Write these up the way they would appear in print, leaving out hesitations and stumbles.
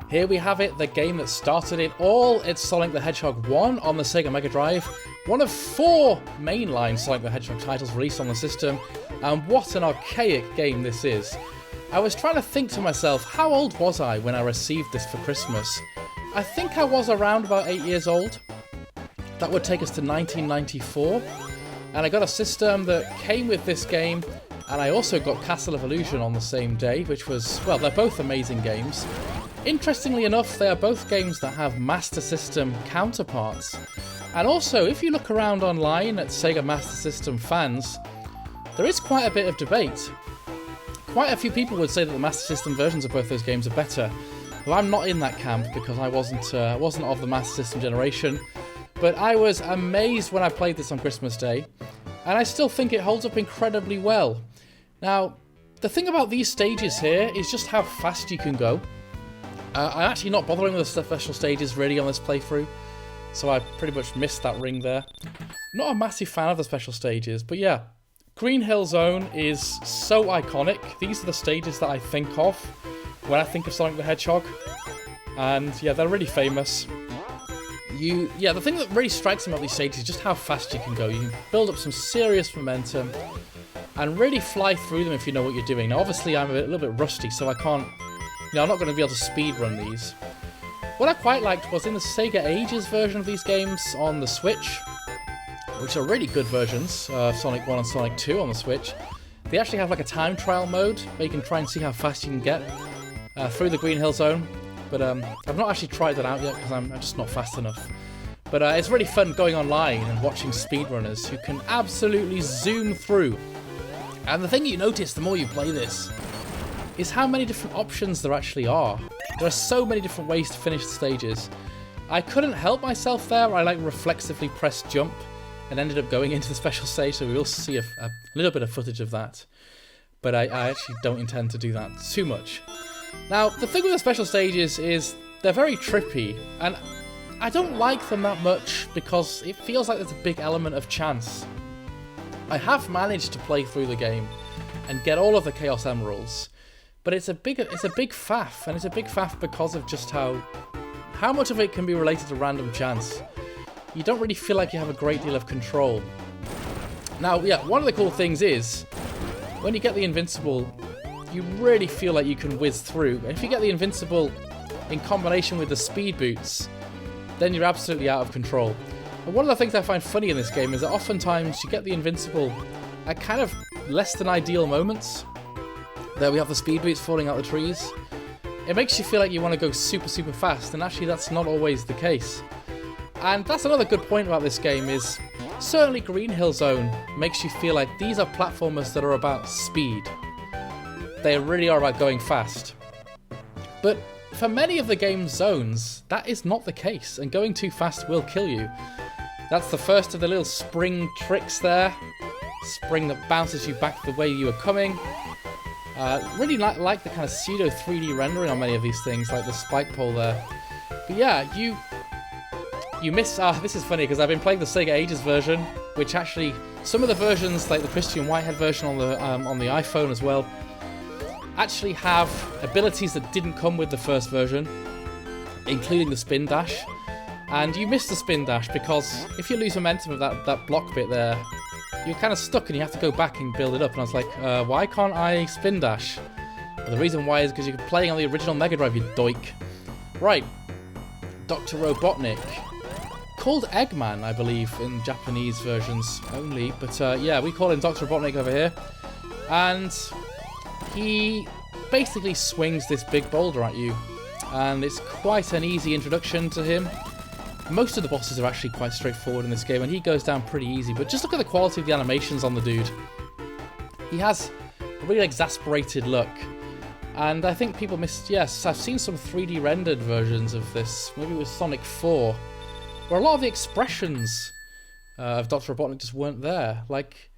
Here we have it, the game that started it all. It's Sonic the Hedgehog 1 on the Sega Mega Drive. One of 4 mainline Sonic the Hedgehog titles released on the system. And what an archaic game this is. I was trying to think to myself, how old was I when I received this for Christmas? I think I was around about 8 years old. That would take us to 1994. And I got a system that came with this game. And I also got Castle of Illusion on the same day, which was, well, they're both amazing games. Interestingly enough, they are both games that have Master System counterparts. And also, if you look around online at Sega Master System fans, there is quite a bit of debate. Quite a few people would say that the Master System versions of both those games are better. Well, I'm not in that camp because I wasn't of the Master System generation. But I was amazed when I played this on Christmas Day, and I still think it holds up incredibly well. Now, the thing about these stages here is just how fast you can go. I'm actually not bothering with the special stages really on this playthrough, so I pretty much missed that ring there. Not a massive fan of the special stages, but yeah, Green Hill Zone is so iconic. These are the stages that I think of when I think of Sonic the Hedgehog, and yeah, they're really famous. The thing that really strikes me about these stages is just how fast you can go. You can build up some serious momentum and really fly through them if you know what you're doing. Now, obviously, I'm a little bit rusty, so I can't. I'm not going to be able to speedrun these. What I quite liked was in the Sega Ages version of these games on the Switch, which are really good versions of Sonic 1 and Sonic 2 on the Switch, they actually have like a time trial mode where you can try and see how fast you can get through the Green Hill Zone. But I've not actually tried that out yet because I'm just not fast enough. But it's really fun going online and watching speedrunners who can absolutely zoom through. And the thing you notice the more you play this is how many different options there actually are. There are so many different ways to finish the stages. I couldn't help myself there. I reflexively pressed jump and ended up going into the special stage, so we will see a little bit of footage of that. But I actually don't intend to do that too much. Now, the thing with the special stages is they're very trippy, and I don't like them that much because it feels like there's a big element of chance. I have managed to play through the game and get all of the Chaos Emeralds, but it's a big faff, and it's a big faff because of just how much of it can be related to random chance. You don't really feel like you have a great deal of control. Now, yeah, one of the cool things is, when you get the Invincible, you really feel like you can whiz through. And if you get the Invincible in combination with the Speed Boots, then you're absolutely out of control. And one of the things I find funny in this game is that oftentimes you get the Invincible at kind of less than ideal moments. There we have the Speed Boots falling out the trees. It makes you feel like you want to go super, super fast, and actually that's not always the case. And that's another good point about this game is, certainly Green Hill Zone makes you feel like these are platformers that are about speed. They really are about going fast. But for many of the game's zones, that is not the case, and going too fast will kill you. That's the first of the little spring tricks there. Spring that bounces you back the way you were coming. Really like the kind of pseudo 3D rendering on many of these things, like the spike pole there. But yeah, you miss... this is funny, because I've been playing the Sega Ages version, which actually... Some of the versions, like the Christian Whitehead version on the iPhone as well, actually have abilities that didn't come with the first version, including the spin dash. And you miss the spin dash because if you lose momentum of that block bit there, you're kind of stuck and you have to go back and build it up. And I was like, why can't I spin dash? But the reason why is because you're playing on the original Mega Drive, you doik. Right, Dr. Robotnik. Called Eggman, I believe, in Japanese versions only. But yeah, we call him Dr. Robotnik over here. And he basically swings this big boulder at you. And it's quite an easy introduction to him. Most of the bosses are actually quite straightforward in this game, and he goes down pretty easy. But just look at the quality of the animations on the dude. He has a really exasperated look. And I think people missed... Yes, I've seen some 3D rendered versions of this. Maybe it was Sonic 4. Where a lot of the expressions of Dr. Robotnik just weren't there. Like,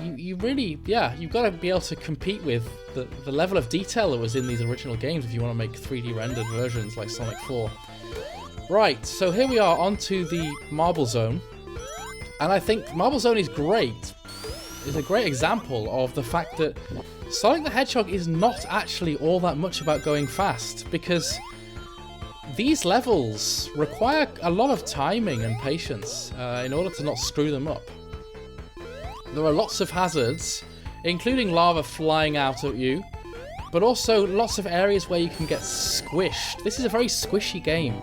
you really... Yeah, you've got to be able to compete with the level of detail that was in these original games if you want to make 3D rendered versions like Sonic 4. Right, so here we are onto the Marble Zone. And I think Marble Zone is great. It's a great example of the fact that Sonic the Hedgehog is not actually all that much about going fast, because these levels require a lot of timing and patience in order to not screw them up. There are lots of hazards, including lava flying out at you, but also lots of areas where you can get squished. This is a very squishy game,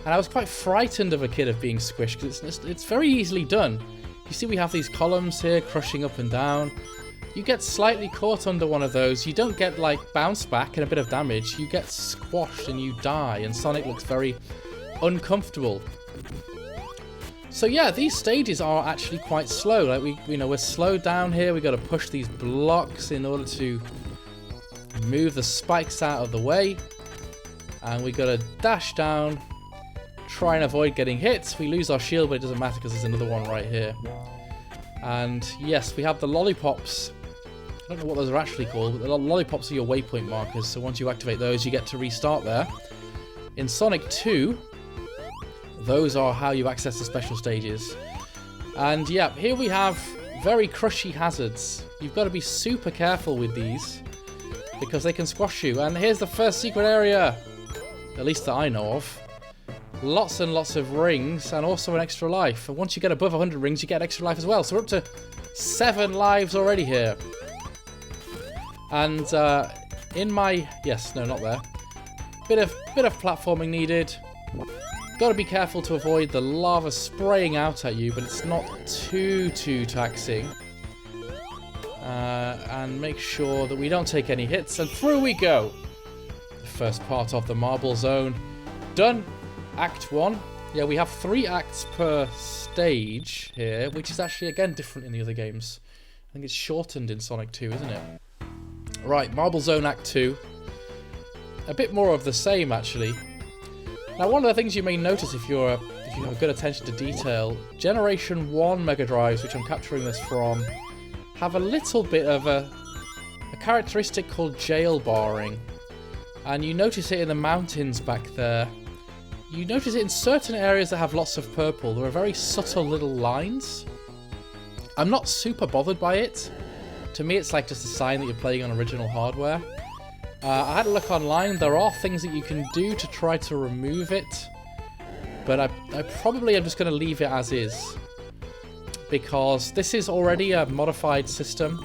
and I was quite frightened of a kid of being squished because it's very easily done. You see we have these columns here crushing up and down. You get slightly caught under one of those. You don't get like bounce back and a bit of damage. You get squashed and you die, and Sonic looks very uncomfortable. So yeah, these stages are actually quite slow. Like we're slowed down here. We got to push these blocks in order to move the spikes out of the way, and we got to dash down, try and avoid getting hit. We lose our shield, but it doesn't matter because there's another one right here. And yes, we have the lollipops. I don't know what those are actually called, but the lollipops are your waypoint markers, so once you activate those, you get to restart there. In Sonic 2, those are how you access the special stages. And yeah, here we have very crushy hazards. You've got to be super careful with these, because they can squash you. And here's the first secret area, at least that I know of. Lots and lots of rings, and also an extra life. And once you get above 100 rings, you get extra life as well. So we're up to 7 lives already here. And in my... Yes, no, not there. Bit of platforming needed. Got to be careful to avoid the lava spraying out at you, but it's not too taxing. And make sure that we don't take any hits, and through we go. The first part of the marble zone done. Act 1. Yeah, we have 3 acts per stage here, which is actually again different in the other games. I think it's shortened in Sonic 2, isn't it? Right, marble zone Act 2. A bit more of the same actually. Now, one of the things you may notice if you have good attention to detail, Generation 1 Mega Drives, which I'm capturing this from, have a little bit of a characteristic called jail barring. And you notice it in the mountains back there. You notice it in certain areas that have lots of purple. There are very subtle little lines. I'm not super bothered by it. To me, it's like just a sign that you're playing on original hardware. I had a look online. There are things that you can do to try to remove it. But I probably am just going to leave it as is. Because this is already a modified system.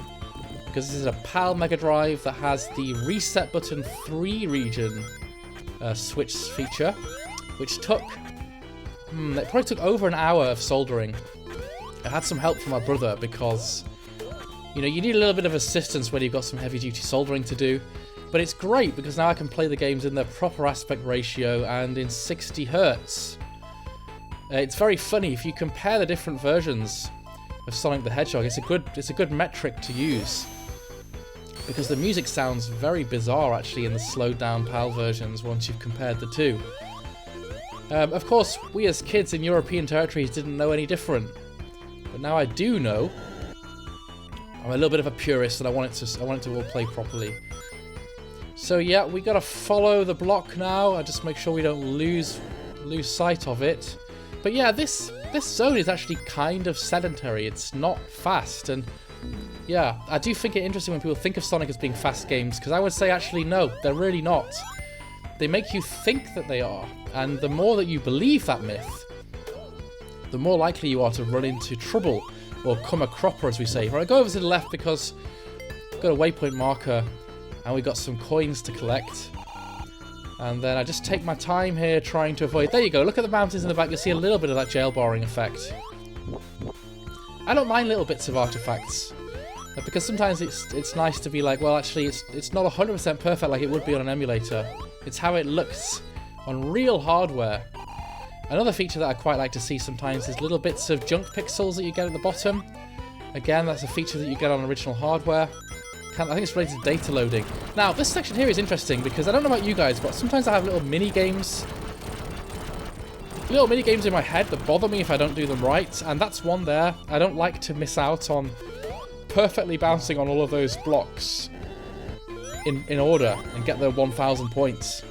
Because this is a PAL Mega Drive that has the reset button 3 region switch feature. Which took... it probably took over an hour of soldering. I had some help from my brother because... You know, you need a little bit of assistance when you've got some heavy-duty soldering to do. But it's great because now I can play the games in their proper aspect ratio and in 60 Hz. It's very funny if you compare the different versions of Sonic the Hedgehog. It's a good metric to use because the music sounds very bizarre actually in the slowed down PAL versions once you've compared the two. Of course, we as kids in European territories didn't know any different, but now I do know. I'm a little bit of a purist and I want it to all play properly. So yeah, we gotta follow the block now. I just make sure we don't lose sight of it. But yeah, this zone is actually kind of sedentary. It's not fast, and yeah, I do think it interesting when people think of Sonic as being fast games, because I would say actually no, they're really not. They make you think that they are, and the more that you believe that myth, the more likely you are to run into trouble, or come a cropper as we say. Right, I go over to the left because I've got a waypoint marker, and we've got some coins to collect. And then I just take my time here trying to avoid... There you go, look at the mountains in the back, you'll see a little bit of that jail barring effect. I don't mind little bits of artifacts, because sometimes it's nice to be like, well actually it's not 100% perfect like it would be on an emulator. It's how it looks on real hardware. Another feature that I quite like to see sometimes is little bits of junk pixels that you get at the bottom. Again, that's a feature that you get on original hardware. I think it's related to data loading. Now, this section here is interesting because I don't know about you guys, but sometimes I have little mini games in my head that bother me if I don't do them right, and that's one there. I don't like to miss out on perfectly bouncing on all of those blocks in order and get the 1,000 points.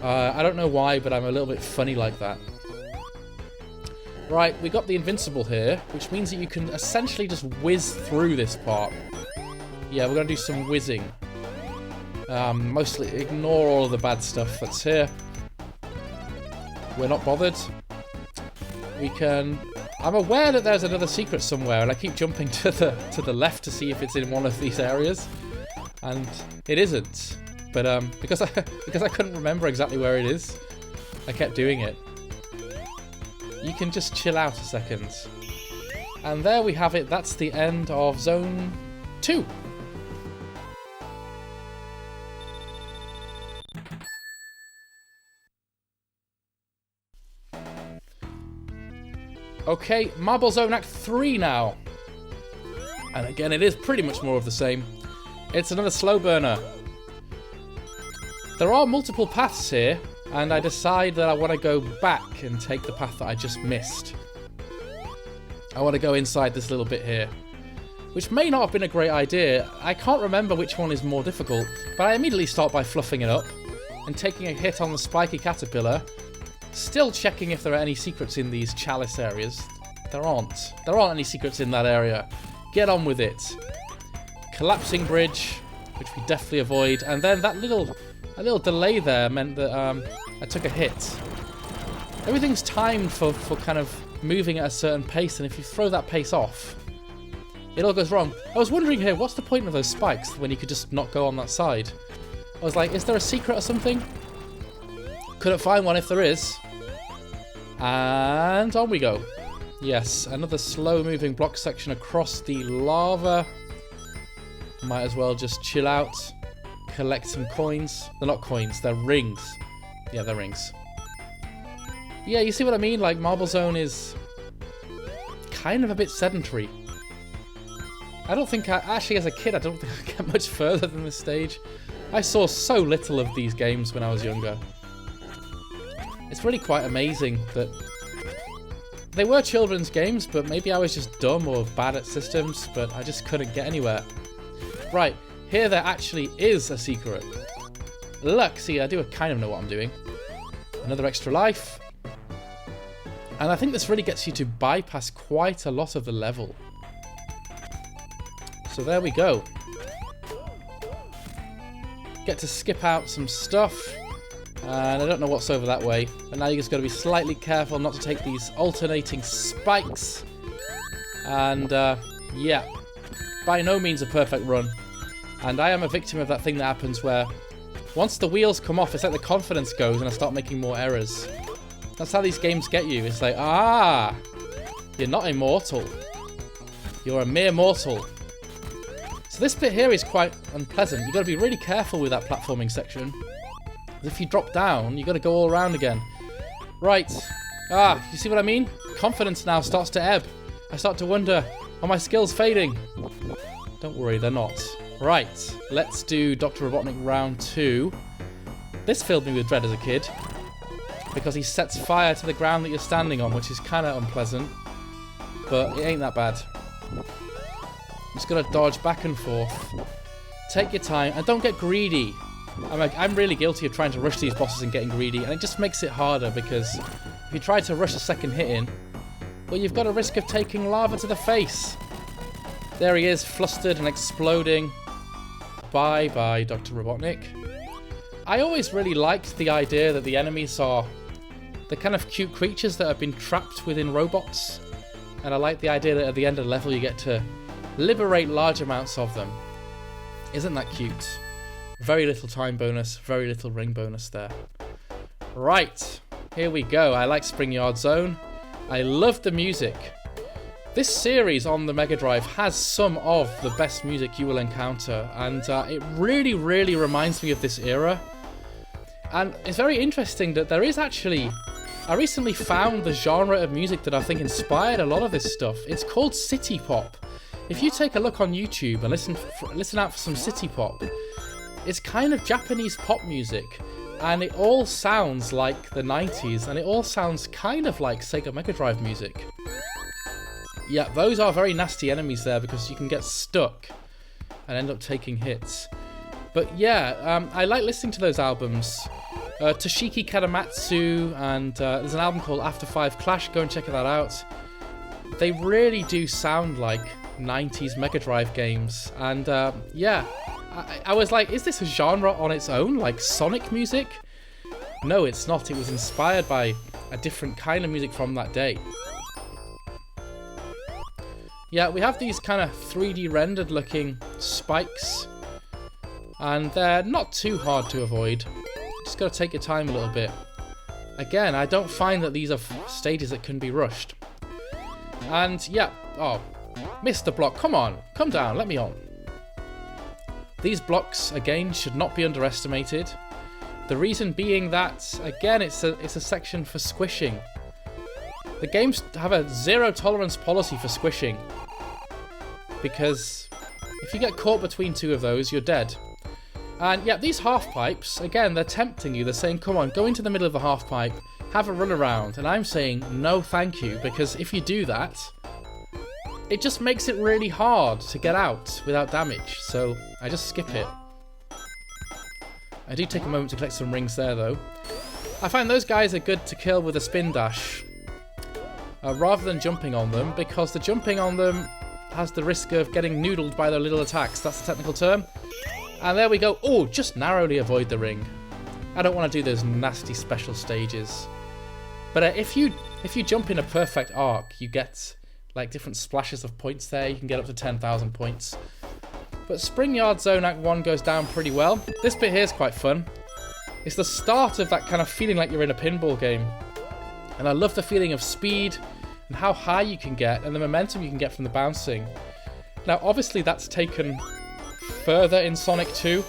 I don't know why, but I'm a little bit funny like that. Right, we got the invincible here, which means that you can essentially just whiz through this part. Yeah, we're going to do some whizzing. Mostly ignore all of the bad stuff that's here. we're not bothered. We can... I'm aware that there's another secret somewhere, and I keep jumping to the left to see if it's in one of these areas, and it isn't. But because I couldn't remember exactly where it is, I kept doing it. You can just chill out a second. And there we have it. That's the end of Zone 2. Okay, Marble Zone Act 3 now. And again, it is pretty much more of the same. It's another slow burner. There are multiple paths here, and I decide that I want to go back and take the path that I just missed. I want to go inside this little bit here, which may not have been a great idea. I can't remember which one is more difficult, but I immediately start by fluffing it up and taking a hit on the spiky caterpillar. Still checking if there are any secrets in these chalice areas. There aren't. There aren't any secrets in that area. Get on with it. Collapsing bridge, which we definitely avoid. And then that little delay there meant that I took a hit. Everything's timed for kind of moving at a certain pace, and if you throw that pace off, it all goes wrong. I was wondering here, what's the point of those spikes when you could just not go on that side? I was like, is there a secret or something? Couldn't find one if there is. And on we go. Yes, another slow-moving block section across the lava. Might as well just chill out, collect some coins. They're not coins, they're rings. Yeah, they're rings. Yeah, you see what I mean? Like, Marble Zone is kind of a bit sedentary. I don't think actually as a kid, I don't think I get much further than this stage. I saw so little of these games when I was younger. It's really quite amazing that they were children's games, but maybe I was just dumb or bad at systems, but I just couldn't get anywhere. Right, here there actually is a secret. Look, see, I do kind of know what I'm doing. Another extra life. And I think this really gets you to bypass quite a lot of the level. So there we go. Get to skip out some stuff. And I don't know what's over that way. But now you just got to be slightly careful not to take these alternating spikes. And yeah, by no means a perfect run. And I am a victim of that thing that happens where once the wheels come off, it's like the confidence goes and I start making more errors. That's how these games get you. It's like, you're not immortal. You're a mere mortal. So this bit here is quite unpleasant. You've got to be really careful with that platforming section. If you drop down, you've got to go all around again. Right. You see what I mean? Confidence now starts to ebb. I start to wonder, are my skills fading? Don't worry, they're not. Right. Let's do Dr. Robotnik round 2. This filled me with dread as a kid, because he sets fire to the ground that you're standing on, which is kind of unpleasant. But it ain't that bad. Just got to dodge back and forth. Take your time, and don't get greedy. I'm really guilty of trying to rush these bosses and getting greedy, and it just makes it harder because if you try to rush a second hit in, well, you've got a risk of taking lava to the face. There he is, flustered and exploding. Bye-bye, Dr. Robotnik. I always really liked the idea that the enemies are the kind of cute creatures that have been trapped within robots, and I like the idea that at the end of the level you get to liberate large amounts of them. Isn't that cute? Very little time bonus, very little ring bonus there. Right, here we go. I like Spring Yard Zone. I love the music. This series on the Mega Drive has some of the best music you will encounter, and it really, really reminds me of this era. And it's very interesting that there is actually... I recently found the genre of music that I think inspired a lot of this stuff. It's called City Pop. If you take a look on YouTube and listen out for some City Pop, it's kind of Japanese pop music, and it all sounds like the 90s, and it all sounds kind of like Sega Mega Drive music. Yeah, those are very nasty enemies there because you can get stuck and end up taking hits. But yeah, I like listening to those albums. Toshiki Karamatsu, and there's an album called After 5 Clash, go and check that out. They really do sound like 90s Mega Drive games, and yeah, I was like, is this a genre on its own, like Sonic music? No, it's not. It was inspired by a different kind of music from that day. Yeah, we have these kind of 3D rendered looking spikes, and they're not too hard to avoid. Just got to take your time a little bit. Again, I don't find that these are stages that can be rushed. And yeah, oh, missed the block. Come on, come down, let me on. These blocks, again, should not be underestimated. The reason being that, again, it's a section for squishing. The games have a zero tolerance policy for squishing, because if you get caught between two of those, you're dead. And yeah, these half pipes, again, they're tempting you. They're saying, come on, go into the middle of the half pipe, have a run around. And I'm saying, no thank you, because if you do that, it just makes it really hard to get out without damage. So I just skip it. I do take a moment to collect some rings there, though. I find those guys are good to kill with a spin dash, rather than jumping on them, because the jumping on them has the risk of getting noodled by their little attacks. That's the technical term. And there we go. Oh, just narrowly avoid the ring. I don't want to do those nasty special stages. But if you jump in a perfect arc, you get like different splashes of points there. You can get up to 10,000 points. But Spring Yard Zone Act 1 goes down pretty well. This bit here is quite fun. It's the start of that kind of feeling like you're in a pinball game. And I love the feeling of speed and how high you can get and the momentum you can get from the bouncing. Now, obviously, that's taken further in Sonic 2.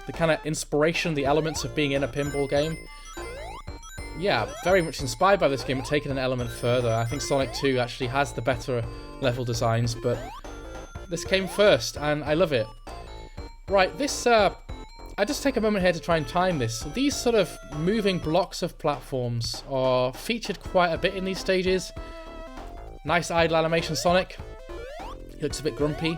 The kind of inspiration, the elements of being in a pinball game. Yeah, very much inspired by this game, but taken an element further. I think Sonic 2 actually has the better level designs, but this came first, and I love it. Right, this, I just take a moment here to try and time this. These sort of moving blocks of platforms are featured quite a bit in these stages. Nice idle animation Sonic. He looks a bit grumpy.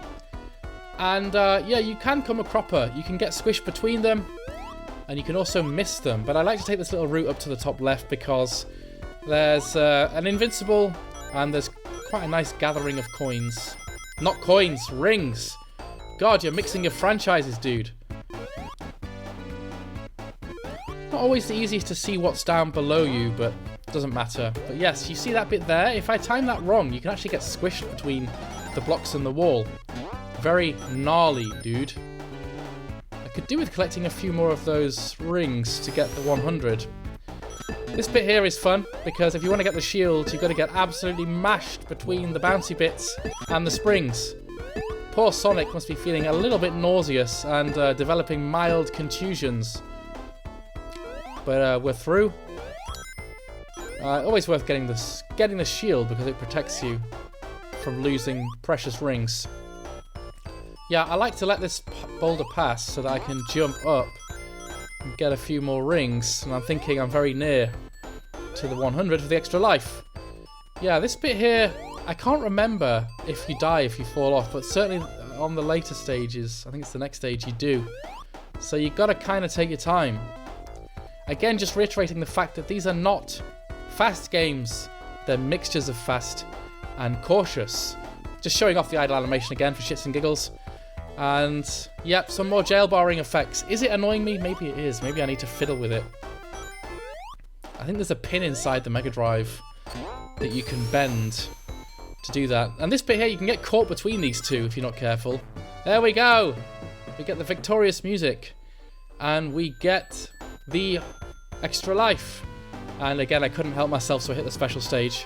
And yeah, you can come a cropper. You can get squished between them, and you can also miss them. But I like to take this little route up to the top left because there's an invincible, and there's quite a nice gathering of coins. Not coins, rings. God, you're mixing your franchises, dude. Not always the easiest to see what's down below you, but it doesn't matter. But yes, you see that bit there? If I time that wrong, you can actually get squished between the blocks and the wall. Very gnarly, dude. I could do with collecting a few more of those rings to get the 100. This bit here is fun, because if you want to get the shield, you've got to get absolutely mashed between the bouncy bits and the springs. Poor Sonic must be feeling a little bit nauseous and developing mild contusions. But we're through. Always worth getting the shield because it protects you from losing precious rings. Yeah, I like to let this boulder pass so that I can jump up and get a few more rings. And I'm thinking I'm very near to the 100 for the extra life. Yeah, this bit here, I can't remember if you die if you fall off, but certainly on the later stages, I think it's the next stage, you do. So you've got to kind of take your time. Again, just reiterating the fact that these are not fast games. They're mixtures of fast and cautious. Just showing off the idle animation again for shits and giggles. And, yep, some more jail barring effects. Is it annoying me? Maybe it is. Maybe I need to fiddle with it. I think there's a pin inside the Mega Drive that you can bend to do that. And this bit here, you can get caught between these two if you're not careful. There we go! We get the victorious music. And we get the extra life. And again, I couldn't help myself, so I hit the special stage.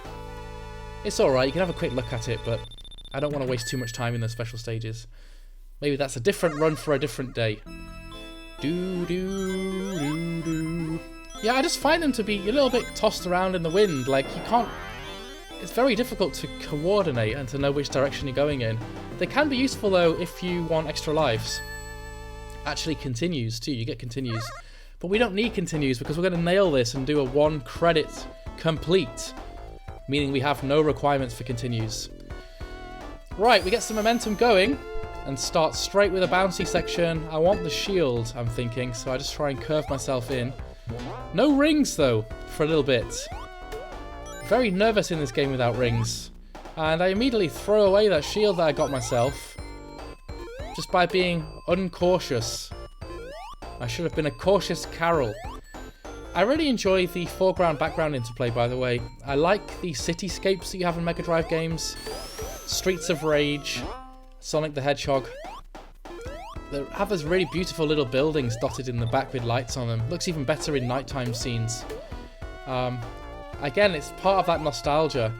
It's alright, you can have a quick look at it, but I don't want to waste too much time in the special stages. Maybe that's a different run for a different day. Yeah, I just find them to be a little bit tossed around in the wind. Like, you can't... It's very difficult to coordinate and to know which direction you're going in. They can be useful, though, if you want extra lives. Actually, continues, too. You get continues. But we don't need continues because we're going to nail this and do a 1 credit complete. Meaning we have no requirements for continues. Right, we get some momentum going. And start straight with a bouncy section. I want the shield, I'm thinking, so I just try and curve myself in. No rings, though, for a little bit. Very nervous in this game without rings. And I immediately throw away that shield that I got myself. Just by being uncautious. I should have been a cautious Carol. I really enjoy the foreground-background interplay, by the way. I like the cityscapes that you have in Mega Drive games. Streets of Rage, Sonic the Hedgehog. They have those really beautiful little buildings dotted in the back with lights on them. Looks even better in nighttime scenes. Again, it's part of that nostalgia.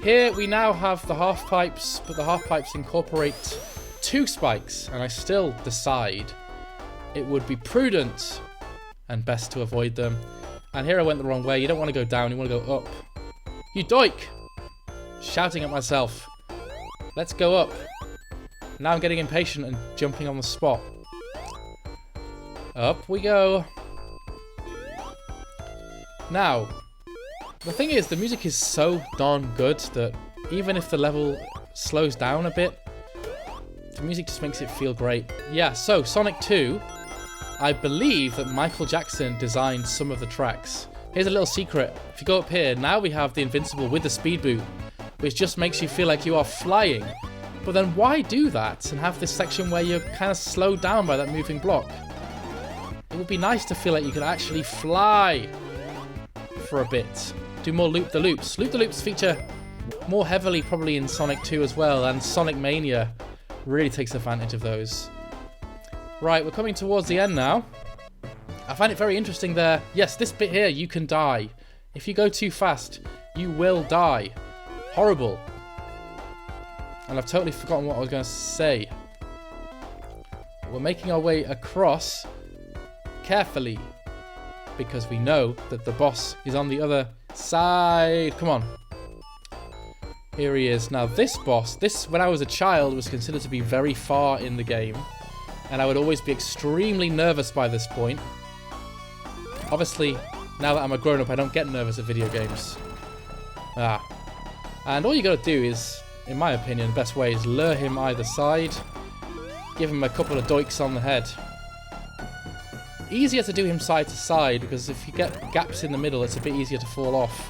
Here we now have the half pipes, but the half pipes incorporate 2 spikes, and I still decide it would be prudent and best to avoid them. And here I went the wrong way. You don't want to go down, you want to go up. You doik! Shouting at myself. Let's go up. Now I'm getting impatient and jumping on the spot. Up we go. Now, the thing is, the music is so darn good that even if the level slows down a bit, the music just makes it feel great. Yeah, so Sonic 2, I believe that Michael Jackson designed some of the tracks. Here's a little secret. If you go up here, now we have the Invincible with the speed boot, which just makes you feel like you are flying. But then why do that and have this section where you're kind of slowed down by that moving block? It would be nice to feel like you could actually fly for a bit. Do more loop-the-loops. Loop-the-loops feature more heavily probably in Sonic 2 as well, and Sonic Mania really takes advantage of those. Right, we're coming towards the end now. I find it very interesting there. Yes, this bit here, you can die. If you go too fast, you will die. Horrible. And I've totally forgotten what I was going to say. We're making our way across carefully, because we know that the boss is on the other side. Come on. Here he is. Now this boss, when I was a child, was considered to be very far in the game. And I would always be extremely nervous by this point. Obviously, now that I'm a grown-up, I don't get nervous at video games. And all you gotta do is, in my opinion, the best way is lure him either side. Give him a couple of doiks on the head. Easier to do him side to side, because if you get gaps in the middle, it's a bit easier to fall off.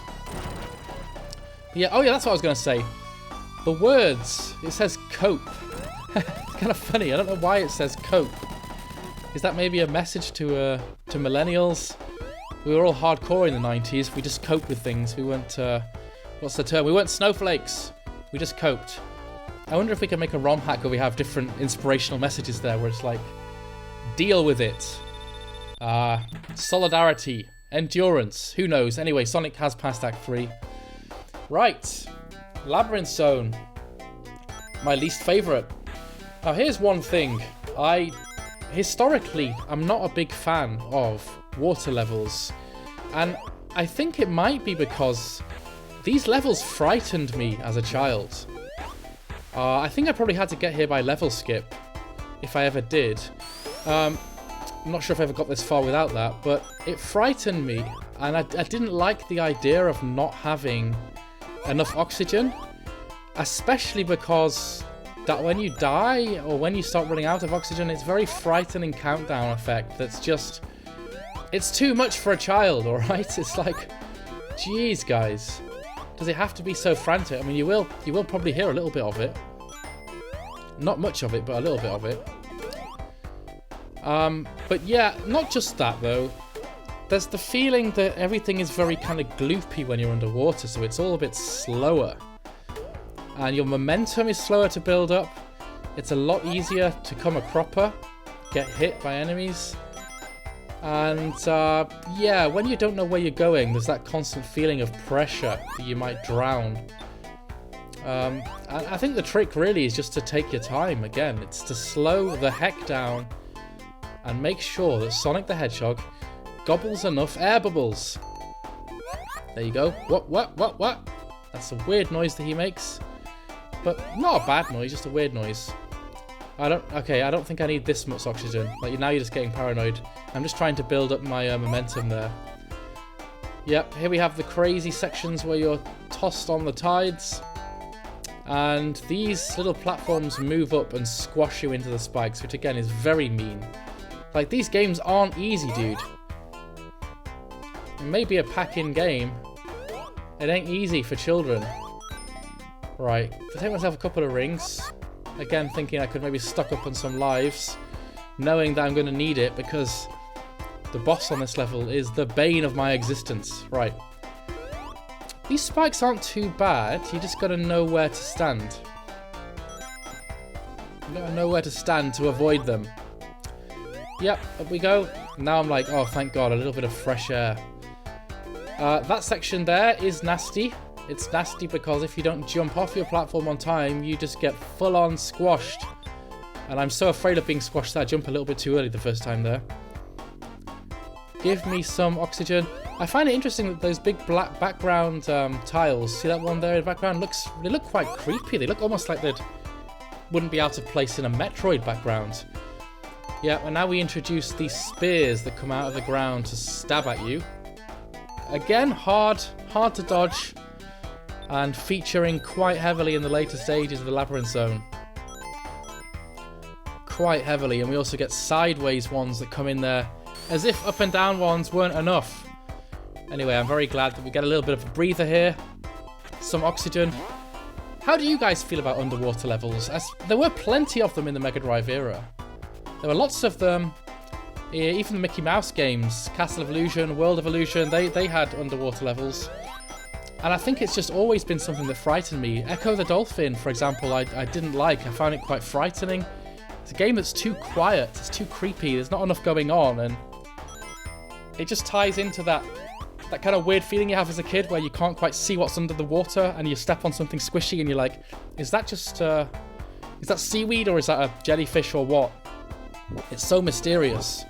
Yeah, oh yeah, that's what I was going to say. The words, it says cope. It's kind of funny, I don't know why it says cope. Is that maybe a message to millennials? We were all hardcore in the 90s, we just coped with things. We weren't, what's the term? We weren't snowflakes. We just coped. I wonder if we can make a ROM hack where we have different inspirational messages there, where it's like, deal with it. Solidarity, endurance, who knows? Anyway, Sonic has passed Act 3. Right, Labyrinth Zone, my least favourite. Now here's one thing, historically, I'm not a big fan of water levels, and I think it might be because these levels frightened me as a child. I think I probably had to get here by level skip, if I ever did. I'm not sure if I ever got this far without that, but it frightened me, and I didn't like the idea of not having enough oxygen, especially because that when you die or when you start running out of oxygen, it's a very frightening countdown effect that's just, it's too much for a child, alright? It's like, geez guys, does it have to be so frantic? I mean, you will probably hear a little bit of it. Not much of it, but a little bit of it. But yeah, not just that though. There's the feeling that everything is very kind of gloopy when you're underwater, so it's all a bit slower. And your momentum is slower to build up. It's a lot easier to come a cropper, get hit by enemies. And yeah, when you don't know where you're going, there's that constant feeling of pressure that you might drown. And I think the trick really is just to take your time. Again, it's to slow the heck down and make sure that Sonic the Hedgehog gobbles enough air bubbles. There you go. What? That's a weird noise that he makes. But not a bad noise, just a weird noise. I don't think I need this much oxygen. Like, now you're just getting paranoid. I'm just trying to build up my momentum there. Yep, here we have the crazy sections where you're tossed on the tides. And these little platforms move up and squash you into the spikes, which again is very mean. Like, these games aren't easy, dude. It may be a pack-in game. It ain't easy for children. Right, to take myself a couple of rings. Again, thinking I could maybe stock up on some lives. Knowing that I'm going to need it because The boss on this level is the bane of my existence. Right. These spikes aren't too bad. You just gotta know where to stand. You gotta know where to stand to avoid them. Yep, up we go. Now I'm like, oh, thank God, a little bit of fresh air. That section there is nasty. It's nasty because if you don't jump off your platform on time, you just get full-on squashed. And I'm so afraid of being squashed that I jump a little bit too early the first time there. Give me some oxygen. I find it interesting that those big black background tiles, see that one there in the background? They look quite creepy. They look almost like they wouldn't be out of place in a Metroid background. Yeah, and now we introduce these spears that come out of the ground to stab at you. Again, hard to dodge, and featuring quite heavily in the later stages of the Labyrinth Zone. Quite heavily, and we also get sideways ones that come in there, as if up and down ones weren't enough. Anyway, I'm very glad that we get a little bit of a breather here. Some oxygen. How do you guys feel about underwater levels? There were plenty of them in the Mega Drive era. There were lots of them. Even the Mickey Mouse games, Castle of Illusion, World of Illusion, they had underwater levels. And I think it's just always been something that frightened me. Echo the Dolphin, for example, I didn't like. I found it quite frightening. It's a game that's too quiet, it's too creepy, there's not enough going on, and it just ties into that kind of weird feeling you have as a kid where you can't quite see what's under the water and you step on something squishy and you're like, is that just, is that seaweed or is that a jellyfish or what? It's so mysterious.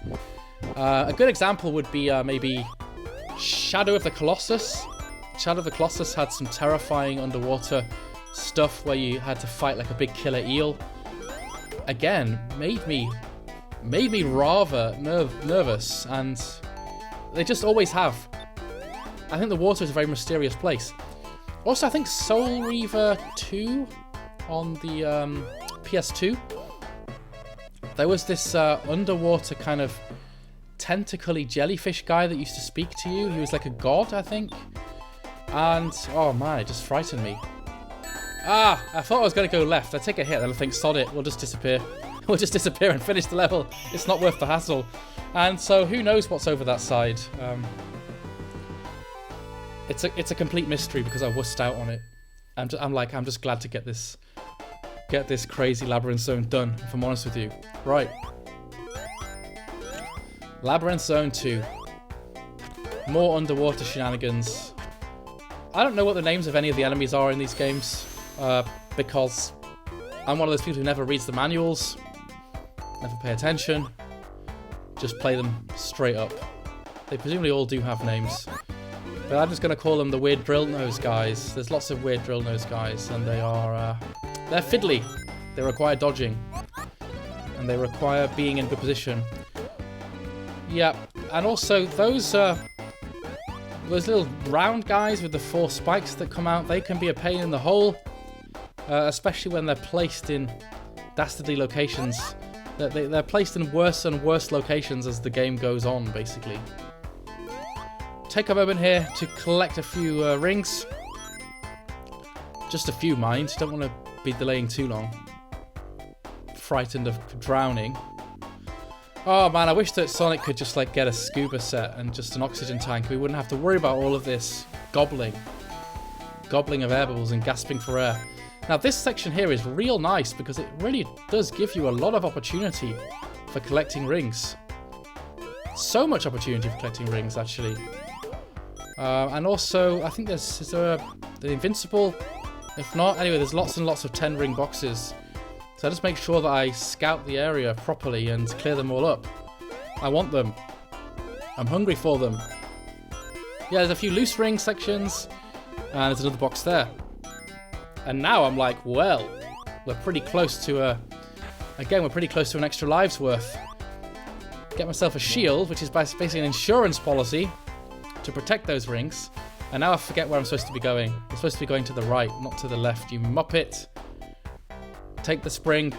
A good example would be maybe Shadow of the Colossus. Shadow of the Colossus had some terrifying underwater stuff where you had to fight like a big killer eel. Again, made me rather nervous, and they just always have. I think the water is a very mysterious place. Also, I think Soul Reaver 2 on the PS2. There was this underwater kind of tentacly jellyfish guy that used to speak to you. He was like a god, I think. And, oh man, it just frightened me. Ah, I thought I was going to go left. I take a hit, then I think, sod it, we'll just disappear. We'll just disappear and finish the level. It's not worth the hassle. And so, who knows what's over that side? It's a complete mystery because I wussed out on it. I'm just glad to get this crazy Labyrinth Zone done, if I'm honest with you. Right. Labyrinth Zone 2. More underwater shenanigans. I don't know what the names of any of the enemies are in these games, because I'm one of those people who never reads the manuals, never pay attention, just play them straight up. They presumably all do have names. But I'm just going to call them the weird drill nose guys. There's lots of weird drill nose guys, and they are, they're fiddly. They require dodging. And they require being in good position. Yeah, and also those little round guys with the 4 spikes that come out, they can be a pain in the hole. Especially when they're placed in dastardly locations. They're placed in worse and worse locations as the game goes on, basically. Take a moment here to collect a few rings. Just a few, mind. Don't want to be delaying too long. Frightened of drowning. Oh man, I wish that Sonic could just like get a scuba set and just an oxygen tank. We wouldn't have to worry about all of this gobbling of air bubbles and gasping for air. Now this section here is real nice because it really does give you a lot of opportunity for collecting rings. So much opportunity for collecting rings, actually. And also, I think is there the invincible? If not, anyway, there's lots and lots of 10 ring boxes. So I just make sure that I scout the area properly and clear them all up. I want them. I'm hungry for them. Yeah, there's a few loose ring sections, and there's another box there. And now I'm like, well, we're pretty close to again, we're pretty close to an extra life's worth. Get myself a shield, which is basically an insurance policy to protect those rings. And now I forget where I'm supposed to be going. I'm supposed to be going to the right, not to the left. You muppet. Take the spring.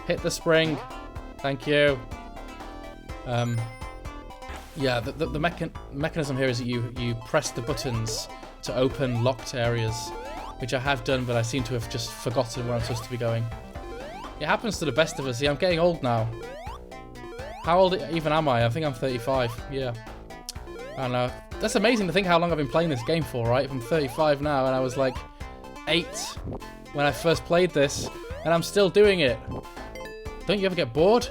Hit the spring. Thank you. Yeah, the mechanism here is that you press the buttons to open locked areas, which I have done, but I seem to have just forgotten where I'm supposed to be going. It happens to the best of us. See, I'm getting old now. How old even am I? I think I'm 35. Yeah. And that's amazing to think how long I've been playing this game for, right? I'm 35 now, and I was like 8 when I first played this, and I'm still doing it. Don't you ever get bored?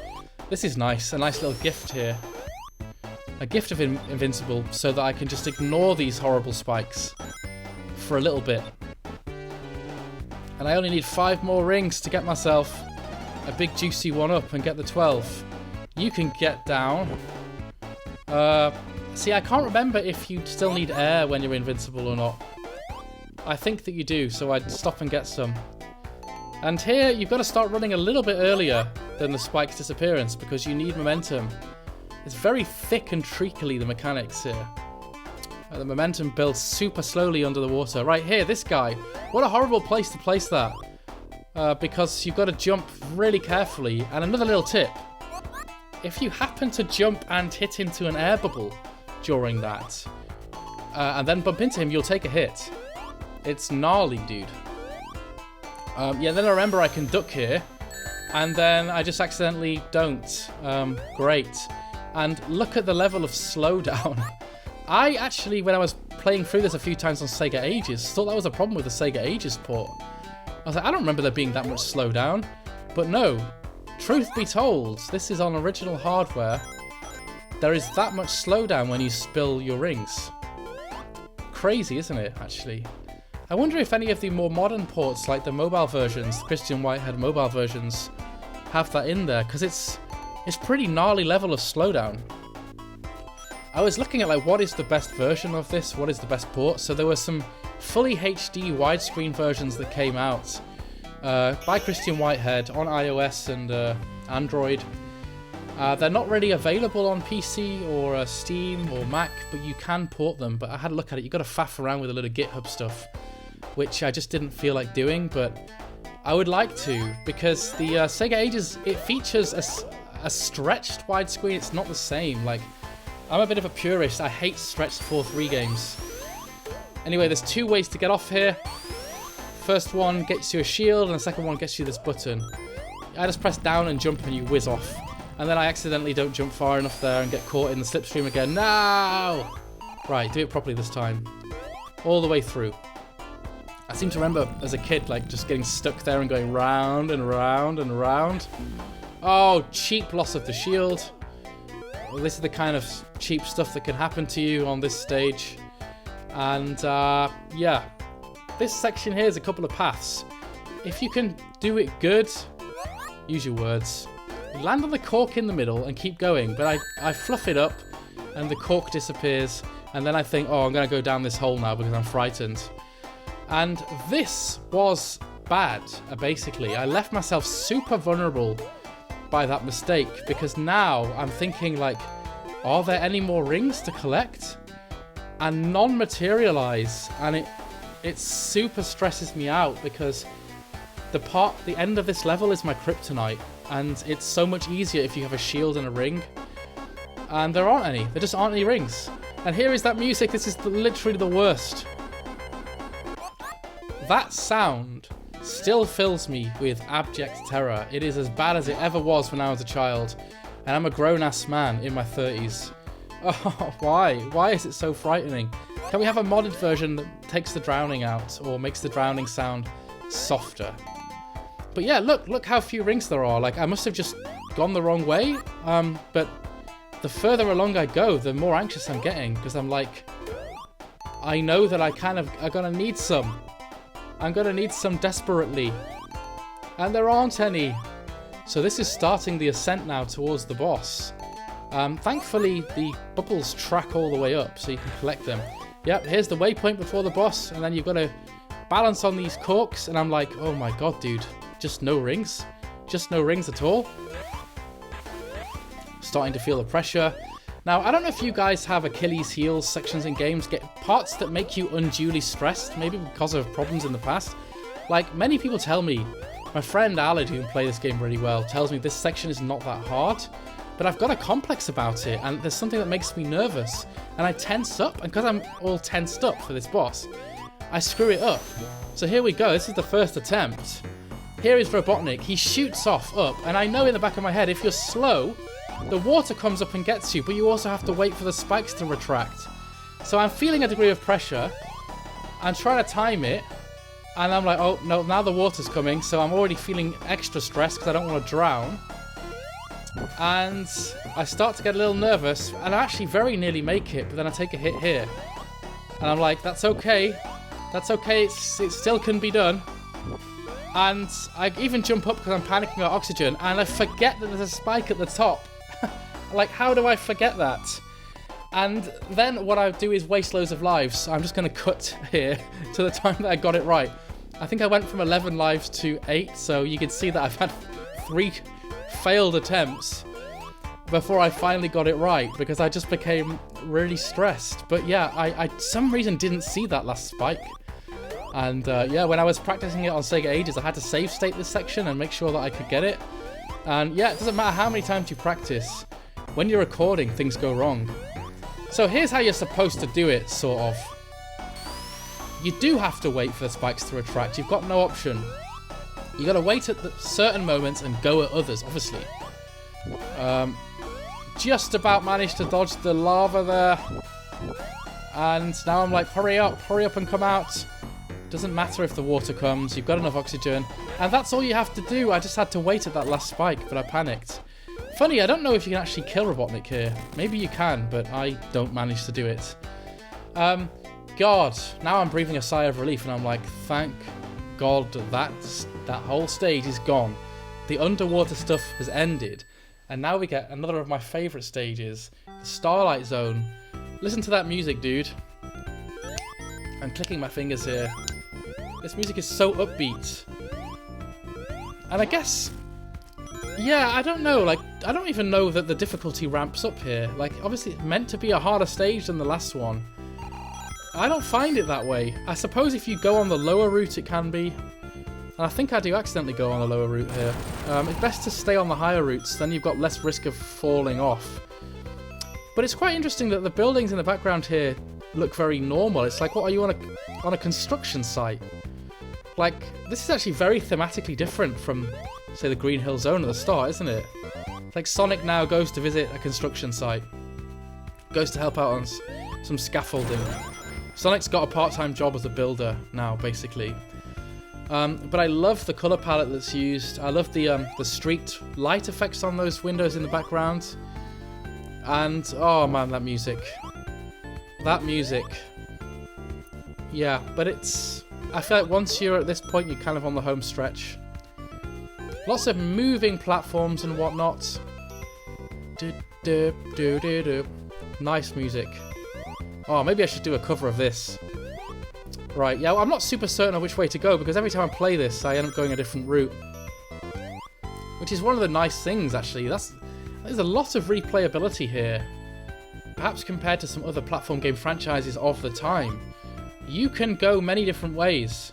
This is nice. A nice little gift here. A gift of invincible, so that I can just ignore these horrible spikes for a little bit. And I only need 5 more rings to get myself a big juicy one up and get the 12. You can get down. See, I can't remember if you still need air when you're invincible or not. I think that you do, so I'd stop and get some. And here, you've got to start running a little bit earlier than the spike's disappearance because you need momentum. It's very thick and treacly, the mechanics here. The momentum builds super slowly under the water. Right here, this guy. What a horrible place to place that. Because you've got to jump really carefully. And another little tip. If you happen to jump and hit into an air bubble during that, and then bump into him, you'll take a hit. It's gnarly, dude. Yeah, then I remember I can duck here. And then I just accidentally don't. Great. And look at the level of slowdown. I actually, when I was playing through this a few times on Sega Ages, thought that was a problem with the Sega Ages port. I was like, I don't remember there being that much slowdown. But no, truth be told, this is on original hardware. There is that much slowdown when you spill your rings. Crazy, isn't it, actually? I wonder if any of the more modern ports, like the mobile versions, the Christian Whitehead mobile versions, have that in there, because it's pretty gnarly level of slowdown. I was looking at like what is the best version of this, what is the best port, so there were some fully HD widescreen versions that came out by Christian Whitehead on iOS and Android. They're not really available on PC or Steam or Mac, but you can port them. But I had a look at it, you've got to faff around with a little GitHub stuff, which I just didn't feel like doing, but I would like to, because the Sega Ages, it features a stretched widescreen. It's not the same. Like, I'm a bit of a purist. I hate stretched 4:3 games. Anyway, there's 2 ways to get off here. First one gets you a shield, and the second one gets you this button. I just press down and jump, and you whiz off. And then I accidentally don't jump far enough there and get caught in the slipstream again. No! Right, do it properly this time. All the way through. I seem to remember as a kid, like, just getting stuck there and going round and round and round. Oh, cheap loss of the shield. Well, this is the kind of cheap stuff that can happen to you on this stage. And, yeah. This section here is a couple of paths. If you can do it good, use your words. Land on the cork in the middle and keep going. But I fluff it up and the cork disappears. And then I think, oh, I'm going to go down this hole now because I'm frightened. And this was bad, basically. I left myself super vulnerable by that mistake, because now I'm thinking, like, are there any more rings to collect? And none materialize, and it super stresses me out, because the end of this level is my kryptonite, and it's so much easier if you have a shield and a ring. And there aren't any. There just aren't any rings. And here is that music. This is literally the worst. That sound still fills me with abject terror. It is as bad as it ever was when I was a child. And I'm a grown-ass man in my 30s. Oh, why? Why is it so frightening? Can we have a modded version that takes the drowning out, or makes the drowning sound softer? But yeah, look how few rings there are. Like, I must have just gone the wrong way. But the further along I go, the more anxious I'm getting, because I'm like, I know that I kind of are gonna need some. I'm gonna need some desperately. And there aren't any. So this is starting the ascent now towards the boss. Thankfully, the bubbles track all the way up, so you can collect them. Yep, here's the waypoint before the boss, and then you've got to balance on these corks, and I'm like, oh my god, dude. Just no rings? Just no rings at all? Starting to feel the pressure. Now, I don't know if you guys have Achilles heels sections in games, get parts that make you unduly stressed, maybe because of problems in the past. Like, many people tell me, my friend Alid, who can play this game really well, tells me this section is not that hard, but I've got a complex about it, and there's something that makes me nervous, and I tense up, and because I'm all tensed up for this boss, I screw it up. So here we go, this is the first attempt. Here is Robotnik, he shoots off up, and I know in the back of my head, if you're slow, the water comes up and gets you, but you also have to wait for the spikes to retract. So I'm feeling a degree of pressure. I'm trying to time it. And I'm like, oh, no, now the water's coming. So I'm already feeling extra stressed because I don't want to drown. And I start to get a little nervous. And I actually very nearly make it. But then I take a hit here. And I'm like, that's okay. That's okay. It still can be done. And I even jump up because I'm panicking about oxygen. And I forget that there's a spike at the top. Like, how do I forget that? And then what I do is waste loads of lives. So I'm just going to cut here to the time that I got it right. I think I went from 11 lives to 8. So you can see that I've had 3 failed attempts before I finally got it right. Because I just became really stressed. But yeah, I some reason didn't see that last spike. And yeah, when I was practicing it on Sega Ages, I had to save state this section and make sure that I could get it. And yeah, it doesn't matter how many times you practice. When you're recording, things go wrong. So here's how you're supposed to do it, sort of. You do have to wait for the spikes to retract. You've got no option. You got to wait at certain moments and go at others, obviously. Just about managed to dodge the lava there. And now I'm like, hurry up and come out. Doesn't matter if the water comes. You've got enough oxygen. And that's all you have to do. I just had to wait at that last spike, but I panicked. Funny, I don't know if you can actually kill Robotnik here. Maybe you can, but I don't manage to do it. God, now I'm breathing a sigh of relief and I'm like, thank God that whole stage is gone. The underwater stuff has ended. And now we get another of my favourite stages, the Starlight Zone. Listen to that music, dude. I'm clicking my fingers here. This music is so upbeat. And I guess... yeah, I don't know, like, I don't even know that the difficulty ramps up here. Like, obviously it's meant to be a harder stage than the last one. I don't find it that way. I suppose if you go on the lower route it can be. And I think I do accidentally go on the lower route here. It's best to stay on the higher routes, then you've got less risk of falling off. But it's quite interesting that the buildings in the background here look very normal. It's like, what are you on a construction site? Like, this is actually very thematically different from, say, the Green Hill Zone at the start, isn't it? Like, Sonic now goes to visit a construction site. Goes to help out on some scaffolding. Sonic's got a part-time job as a builder now, basically. But I love the colour palette that's used. I love the street light effects on those windows in the background. And, oh man, that music. That music. Yeah, but it's... I feel like once you're at this point, you're kind of on the home stretch. Lots of moving platforms and whatnot. Nice music. Oh, maybe I should do a cover of this. Right, yeah, well, I'm not super certain of which way to go because every time I play this, I end up going a different route. Which is one of the nice things, actually. There's a lot of replayability here. Perhaps compared to some other platform game franchises of the time. You can go many different ways.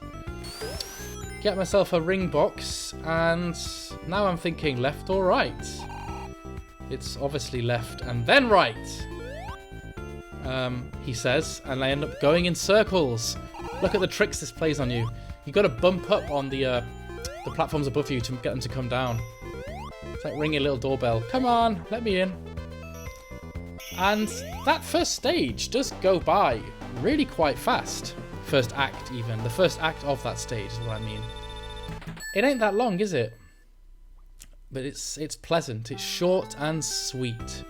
Get myself a ring box, and now I'm thinking left or right. It's obviously left and then right, he says, and I end up going in circles. Look at the tricks this plays on you. You've got to bump up on the platforms above you to get them to come down. It's like ringing a little doorbell. Come on, let me in. And that first stage does go by really quite fast. First act, even. The first act of that stage is what I mean. It ain't that long, is it? But it's pleasant. It's short and sweet.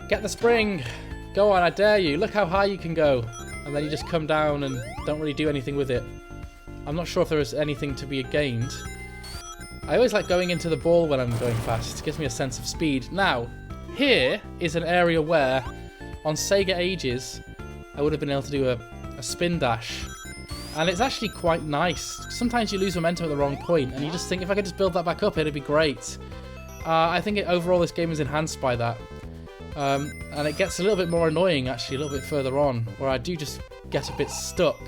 Get the spring. Go on, I dare you. Look how high you can go. And then you just come down and don't really do anything with it. I'm not sure if there is anything to be gained. I always like going into the ball when I'm going fast. It gives me a sense of speed. Now, here is an area where, on Sega Ages, I would have been able to do a spin dash. And it's actually quite nice. Sometimes you lose momentum at the wrong point, and you just think, if I could just build that back up, it'd be great. I think overall this game is enhanced by that. And it gets a little bit more annoying, actually, a little bit further on, where I do just get a bit stuck.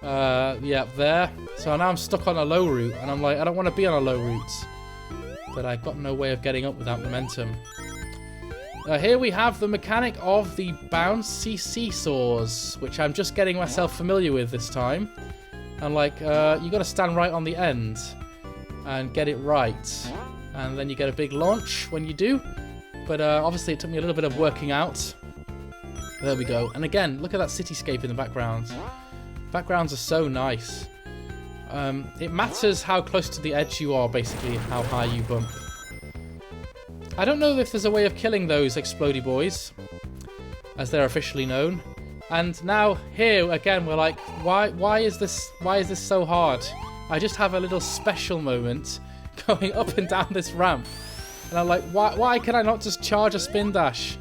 Yeah, there. So now I'm stuck on a low route, and I'm like, I don't want to be on a low route. But I've got no way of getting up without momentum. Here we have the mechanic of the bouncy seesaws, which I'm just getting myself familiar with this time. And like, you got to stand right on the end and get it right. and then you get a big launch when you do. But obviously it took me a little bit of working out. There we go. And again, look at that cityscape in the background. Backgrounds are so nice. It matters how close to the edge you are, basically, how high you bump. I don't know if there's a way of killing those explodey boys, as they're officially known. And now here again, we're like, why is this so hard? I just have a little special moment going up and down this ramp, and I'm like, why can I not just charge a spin dash?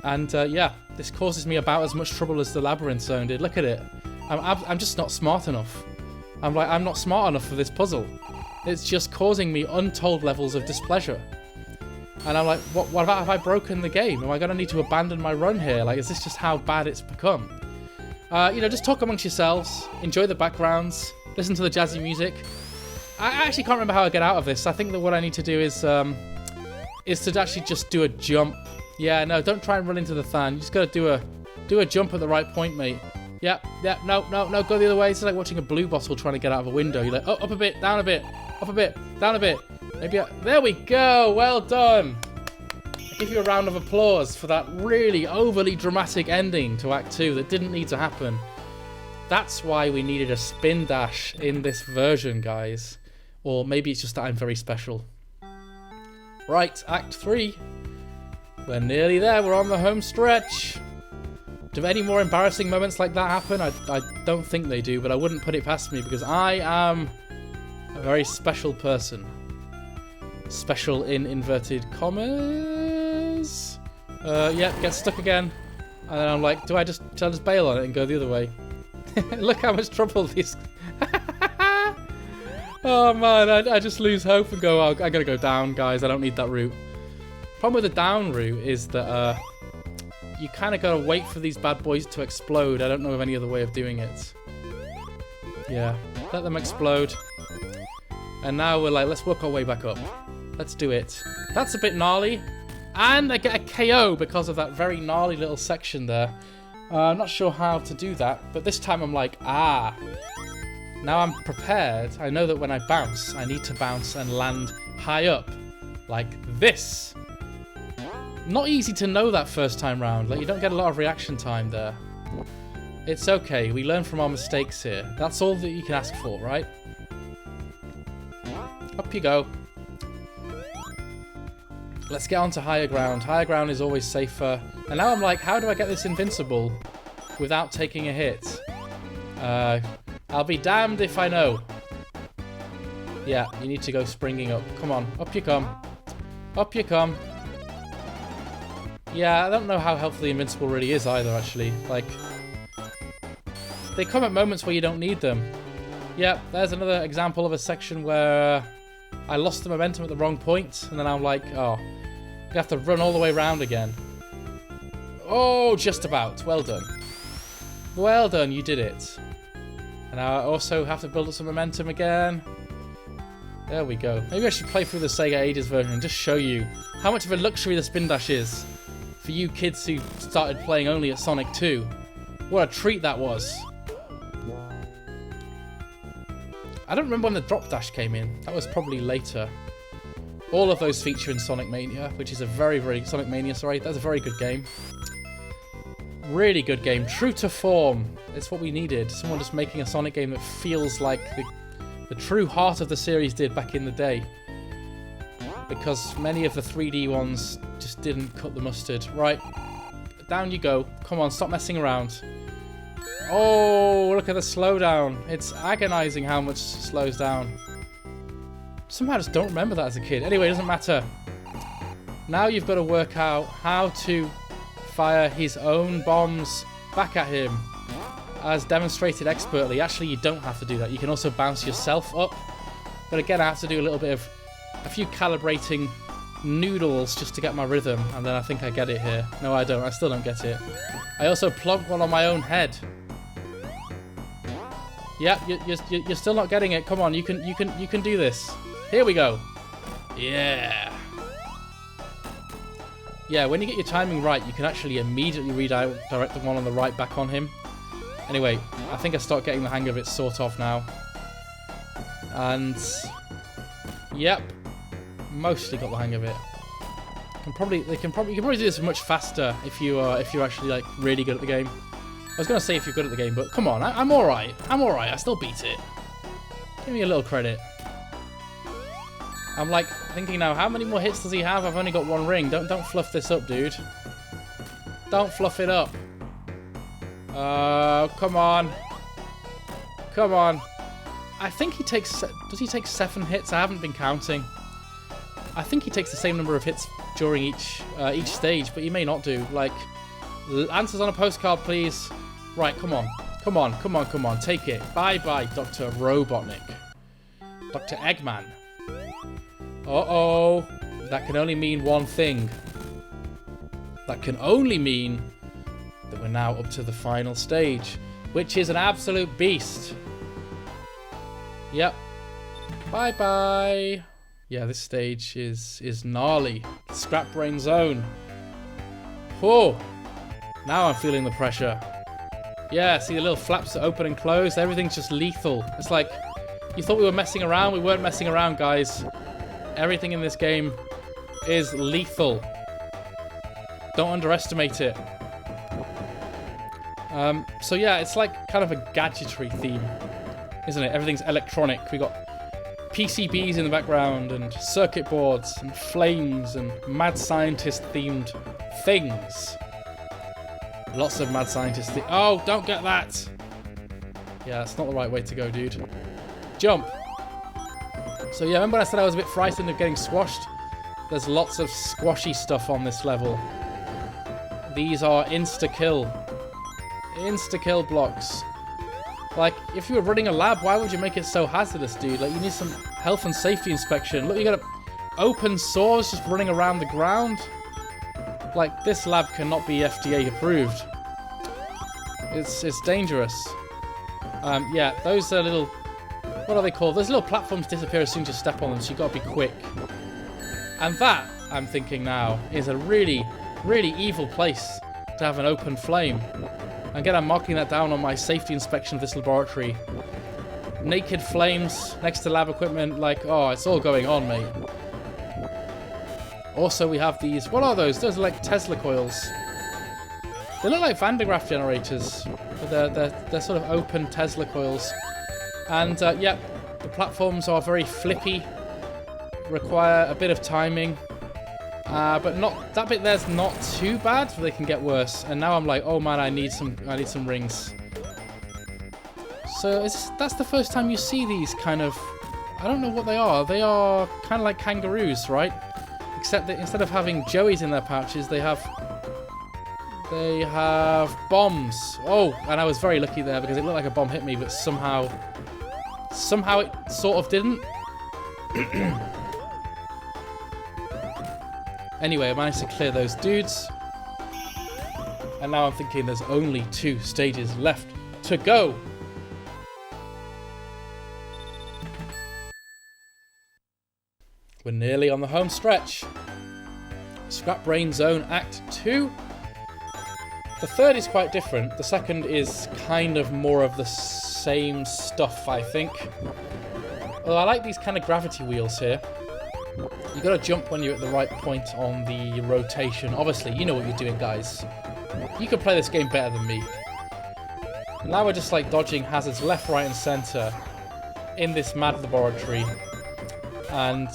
And yeah, this causes me about as much trouble as the labyrinth zone did. Look at it. I'm just not smart enough. I'm not smart enough for this puzzle. It's just causing me untold levels of displeasure. And I'm like, what about have I broken the game? Am I going to need to abandon my run here? Like, is this just how bad it's become? You know, just talk amongst yourselves. Enjoy the backgrounds. Listen to the jazzy music. I actually can't remember how I get out of this. I think that what I need to do is to actually just do a jump. Yeah, no, don't try and run into the fan. You just got to do a jump at the right point, mate. Yep, no, go the other way. It's like watching a blue bottle trying to get out of a window. You're like, oh, up a bit, down a bit, up a bit, down a bit. Maybe there we go. Well done. I give you a round of applause for that really overly dramatic ending to Act 2 that didn't need to happen. That's why we needed a spin dash in this version, guys. Or maybe it's just that I'm very special. Right, Act 3. We're nearly there. We're on the home stretch. Do any more embarrassing moments like that happen? I don't think they do, but I wouldn't put it past me because I am a very special person. Special in inverted commas. Yeah, get stuck again. And then I'm like, should I just bail on it and go the other way? Look how much trouble these... Oh man, I just lose hope and go, oh, I gotta go down, guys. I don't need that route. Problem with the down route is that you kind of gotta wait for these bad boys to explode. I don't know of any other way of doing it. Yeah, let them explode. And now we're like, let's work our way back up. Let's do it. That's a bit gnarly. And I get a KO because of that very gnarly little section there. I'm not sure how to do that, but this time I'm like, ah. Now I'm prepared. I know that when I bounce, I need to bounce and land high up. Like this. Not easy to know that first time round. Like, you don't get a lot of reaction time there. It's okay. We learn from our mistakes here. That's all that you can ask for, right? Up you go. Let's get on to higher ground. Higher ground is always safer. And now I'm like, how do I get this invincible without taking a hit? I'll be damned if I know. Yeah, you need to go springing up. Come on, up you come. Up you come. Yeah, I don't know how helpful the invincible really is either, actually. Like, they come at moments where you don't need them. Yeah, there's another example of a section where I lost the momentum at the wrong point, and then I'm like, oh, you have to run all the way around again. Oh, just about. Well done. Well done, you did it. And now I also have to build up some momentum again. There we go. Maybe I should play through the Sega Ages version and just show you how much of a luxury the spin dash is for you kids who started playing only at Sonic 2. What a treat that was. I don't remember when the drop dash came in. That was probably later. All of those feature in Sonic Mania, which is a very Sonic Mania, sorry. That's a very good game. Really good game. True to form. It's what we needed. Someone just making a Sonic game that feels like the true heart of the series did back in the day. Because many of the 3D ones just didn't cut the mustard. Right. Down you go. Come on, stop messing around. Oh, look at the slowdown. It's agonizing how much it slows down. Somehow I just don't remember that as a kid. Anyway, it doesn't matter. Now you've got to work out how to fire his own bombs back at him, as demonstrated expertly. Actually, you don't have to do that. You can also bounce yourself up. But again, I have to do a little bit of a few calibrating noodles just to get my rhythm, and then I think I get it here. No, I don't. I still don't get it. I also plonked one on my own head. Yeah, you're still not getting it. Come on, you can do this. Here we go. Yeah. Yeah, when you get your timing right, you can actually immediately redirect the one on the right back on him. Anyway, I think I start getting the hang of it sort of now. And yep. mostly got the hang of it. You can probably do this much faster if you're actually like really good at the game. I was gonna say if you're good at the game, but come on, I'm all right. I still beat it. Give me a little credit. I'm like thinking now, how many more hits does he have? I've only got one ring. Don't fluff this up, dude. Don't fluff it up. Come on. Come on. I think he takes... Does he take 7 hits? I haven't been counting. I think he takes the same number of hits during each stage, but he may not do. Like, answers on a postcard, please. Right, come on. Come on, come on, come on. Take it. Bye-bye, Dr. Robotnik. Dr. Eggman. Uh-oh. That can only mean one thing. That can only mean that we're now up to the final stage, which is an absolute beast. Yep. Bye-bye. Yeah, this stage is gnarly. Scrap Brain Zone. Oh, now I'm feeling the pressure. Yeah, see the little flaps that open and close? Everything's just lethal. It's like, you thought we were messing around? We weren't messing around, guys. Everything in this game is lethal. Don't underestimate it. So yeah, it's like kind of a gadgetry theme, isn't it? Everything's electronic. We got PCBs in the background and circuit boards and flames and mad scientist themed things. Lots of mad scientist oh, don't get that! Yeah, that's not the right way to go, dude. Jump! So yeah, remember when I said I was a bit frightened of getting squashed? There's lots of squashy stuff on this level. These are insta-kill. Insta-kill blocks. Like, if you were running a lab, why would you make it so hazardous, dude? Like, you need some health and safety inspection. Look, you got open sores just running around the ground. Like, this lab cannot be FDA approved. It's dangerous. Yeah, those are little... What are they called? Those little platforms disappear as soon as you step on them, so you got to be quick. And that, I'm thinking now, is a really, really evil place to have an open flame. Again, I'm marking that down on my safety inspection of this laboratory. Naked flames next to lab equipment, like, oh, it's all going on, mate. Also, we have these... What are those? Those are like Tesla coils. They look like Van de Graaff generators. But they're sort of open Tesla coils. And, yeah, the platforms are very flippy. Require a bit of timing. But not that bit there's not too bad, but they can get worse. And now I'm like, oh man, I need some rings. So that's the first time you see these kind of... I don't know what they are. They are kind of like kangaroos, right? Except that instead of having joeys in their pouches, they have bombs. Oh, and I was very lucky there because it looked like a bomb hit me, but somehow it sort of didn't. Anyway, I managed to clear those dudes. And now I'm thinking there's only 2 stages left to go. We're nearly on the home stretch. Scrap Brain Zone Act 2. The third is quite different. The second is kind of more of the same stuff, I think. Although I like these kind of gravity wheels here. You gotta jump when you're at the right point on the rotation. Obviously, you know what you're doing, guys. You could play this game better than me. Now we're just like dodging hazards left, right, and center in this mad laboratory. And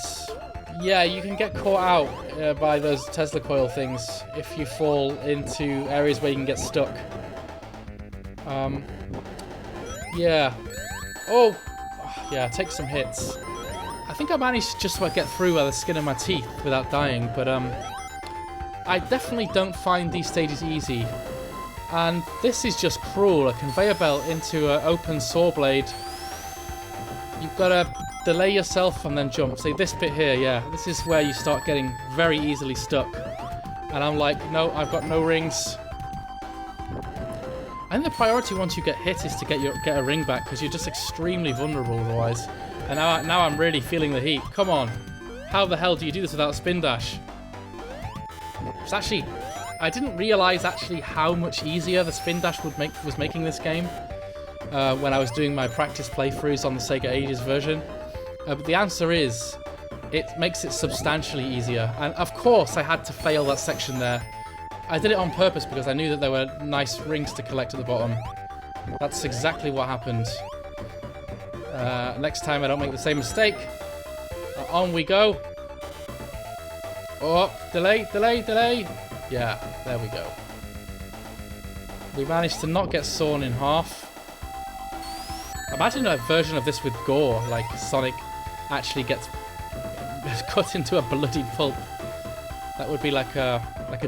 yeah, you can get caught out by those Tesla coil things if you fall into areas where you can get stuck. Yeah. Oh, yeah, take some hits. I think I managed to just get through by the skin of my teeth without dying, but I definitely don't find these stages easy. And this is just cruel. A conveyor belt into an open saw blade. You've got to delay yourself and then jump. See, this bit here, yeah, this is where you start getting very easily stuck. And I'm like, no, I've got no rings. I think the priority once you get hit is to get a ring back, because you're just extremely vulnerable otherwise. And now I'm really feeling the heat. Come on. How the hell do you do this without spin dash? It's actually... I didn't realise actually how much easier the spin dash was making this game when I was doing my practice playthroughs on the Sega Ages version. But the answer is it makes it substantially easier. And of course I had to fail that section there. I did it on purpose because I knew that there were nice rings to collect at the bottom. That's exactly what happened. Next time I don't make the same mistake. On we go. Oh, delay, delay, delay. Yeah, there we go. We managed to not get sawn in half. Imagine a version of this with gore, like Sonic actually gets cut into a bloodied pulp. That would be like a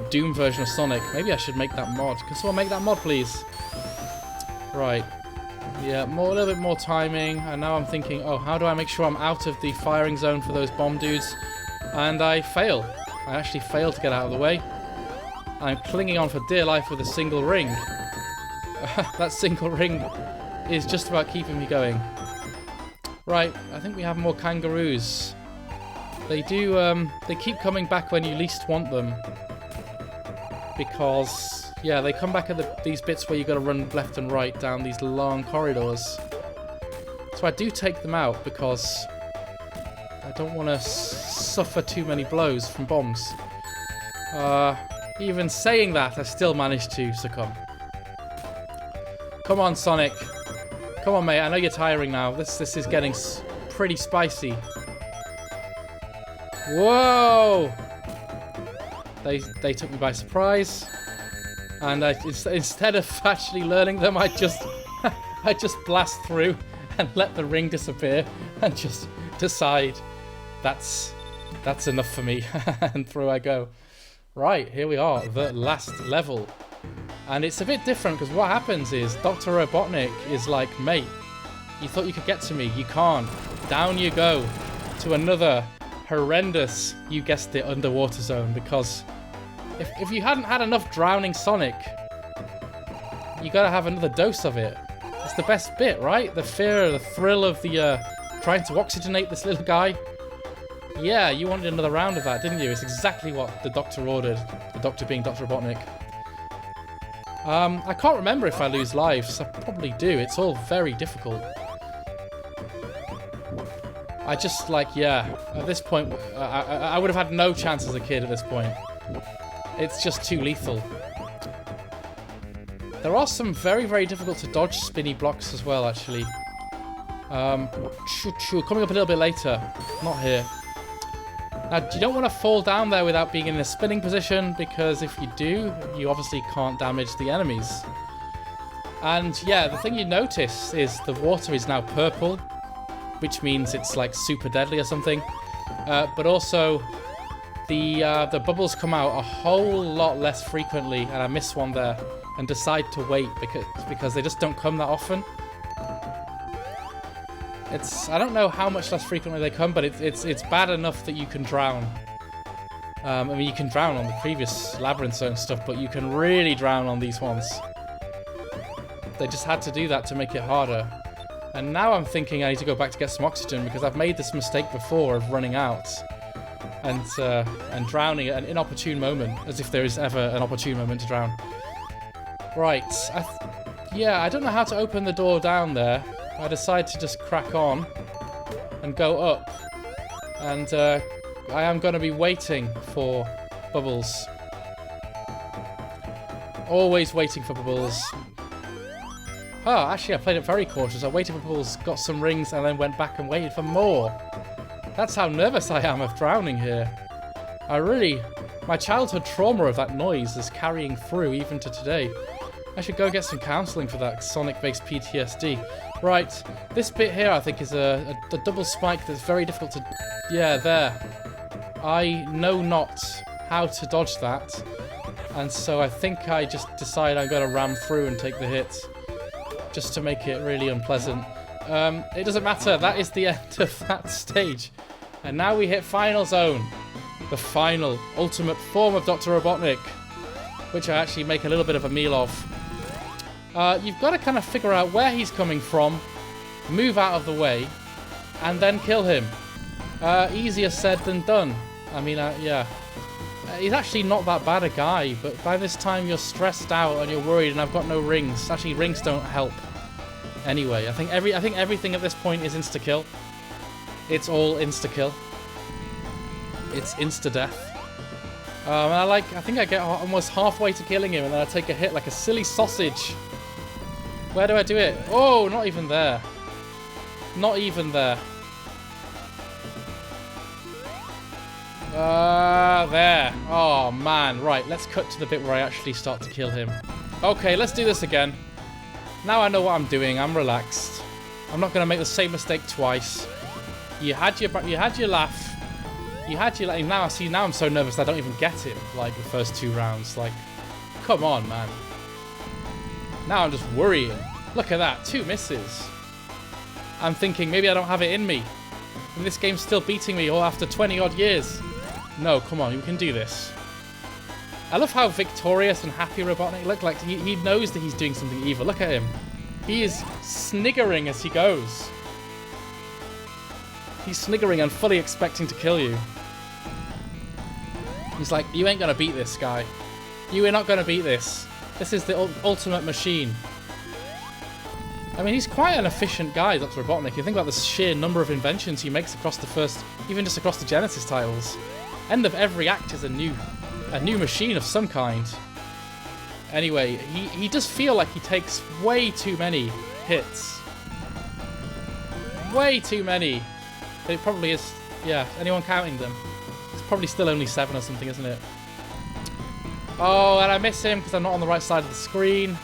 Doom version of Sonic. Maybe I should make that mod. Can someone make that mod, please? Right. Yeah, a little bit more timing. And now I'm thinking, oh, how do I make sure I'm out of the firing zone for those bomb dudes? And I fail. I actually fail to get out of the way. I'm clinging on for dear life with a single ring. That single ring is just about keeping me going. Right, I think we have more kangaroos. They do, they keep coming back when you least want them. Because, yeah, they come back at these bits where you gotta run left and right down these long corridors. So I do take them out because I don't want to suffer too many blows from bombs. Even saying that, I still managed to succumb. Come on, Sonic. Come on, mate. I know you're tiring now. This is getting pretty spicy. Whoa! They took me by surprise, and instead of actually learning them, I just blast through and let the ring disappear, and just decide that's enough for me, and through I go. Right, here we are, the last level. And it's a bit different because what happens is Dr. Robotnik is like, mate, you thought you could get to me, you can't. Down you go to another horrendous, you guessed it, underwater zone, because if you hadn't had enough drowning Sonic, you gotta have another dose of it. It's the best bit, right? The fear, the thrill of the trying to oxygenate this little guy. Yeah, you wanted another round of that, didn't you? It's exactly what the Doctor ordered. The Doctor being Dr. Robotnik. I can't remember if I lose lives. I probably do. It's all very difficult. I just, like, yeah, at this point, I would have had no chance as a kid at this point. It's just too lethal. There are some very, very difficult to dodge spinny blocks as well, actually. Coming up a little bit later. Not here. Now, you don't want to fall down there without being in a spinning position, because if you do, you obviously can't damage the enemies. And yeah, the thing you notice is the water is now purple, which means it's like super deadly or something. But also, the bubbles come out a whole lot less frequently, and I miss one there, and decide to wait because they just don't come that often. I don't know how much less frequently they come, but it's bad enough that you can drown. I mean, you can drown on the previous labyrinths and stuff, but you can really drown on these ones. They just had to do that to make it harder. And now I'm thinking I need to go back to get some oxygen, because I've made this mistake before of running out and drowning at an inopportune moment, as if there is ever an opportune moment to drown. Right. Yeah, I don't know how to open the door down there. I decide to just crack on and go up. And I am going to be waiting for bubbles. Always waiting for bubbles. Oh, actually I played it very cautious. I waited for bubbles, got some rings, and then went back and waited for more. That's how nervous I am of drowning here. My childhood trauma of that noise is carrying through even to today. I should go get some counselling for that Sonic-based PTSD. Right, this bit here I think is a double spike that's very difficult to... Yeah, there. I know not how to dodge that. And so I think I just decide I'm going to ram through and take the hit. Just to make it really unpleasant. It doesn't matter, that is the end of that stage. And now we hit Final Zone. The final, ultimate form of Dr. Robotnik. Which I actually make a little bit of a meal of. You've got to kind of figure out where he's coming from, move out of the way, and then kill him. Easier said than done. I mean, yeah. He's actually not that bad a guy, but by this time you're stressed out and you're worried, and I've got no rings. Actually, rings don't help. Anyway, I think everything at this point is insta-kill. It's all insta-kill. It's insta-death. And I think I get almost halfway to killing him, and then I take a hit like a silly sausage. Where do I do it? Oh, not even there. Not even there. There. Oh, man. Right, let's cut to the bit where I actually start to kill him. Okay, let's do this again. Now I know what I'm doing. I'm relaxed. I'm not going to make the same mistake twice. You had your laugh. Now I'm so nervous I don't even get him, like, the first 2 rounds. Like, come on, man. Now I'm just worrying. Look at that, 2 misses. I'm thinking maybe I don't have it in me. And this game's still beating me all after 20-odd years. No, come on, you can do this. I love how victorious and happy Robotnik look. Like, he knows that he's doing something evil. Look at him. He is sniggering as he goes. He's sniggering and fully expecting to kill you. He's like, you ain't gonna beat this, guy. You are not gonna beat this. This is the ultimate machine. I mean, he's quite an efficient guy, Dr. Robotnik. You think about the sheer number of inventions he makes across the first, even just across the Genesis titles. End of every act is a new machine of some kind. Anyway, he does feel like he takes way too many hits. Way too many. But it probably is, yeah, anyone counting them? It's probably still only 7 or something, isn't it? Oh, and I miss him because I'm not on the right side of the screen.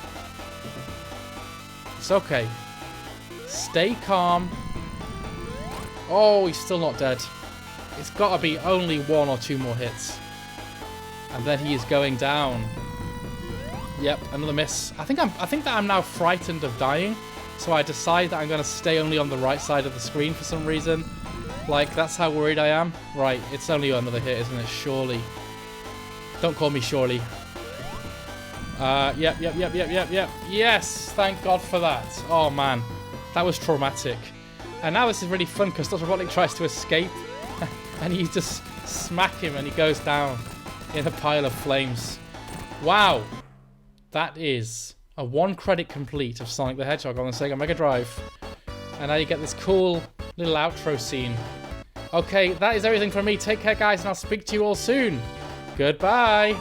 It's okay. Stay calm. Oh, he's still not dead. It's got to be only 1 or 2 more hits. And then he is going down. Yep, another miss. I think that I'm now frightened of dying. So I decide that I'm going to stay only on the right side of the screen for some reason. Like, that's how worried I am. Right, it's only another hit, isn't it? Surely. Don't call me Surely. Yep. Yes, thank God for that. Oh, man. That was traumatic. And now this is really fun because Dr. Robotnik tries to escape. And you just smack him and he goes down in a pile of flames. Wow. That is a 1 credit complete of Sonic the Hedgehog on the Sega Mega Drive. And now you get this cool little outro scene. Okay, that is everything from me. Take care, guys, and I'll speak to you all soon. Goodbye.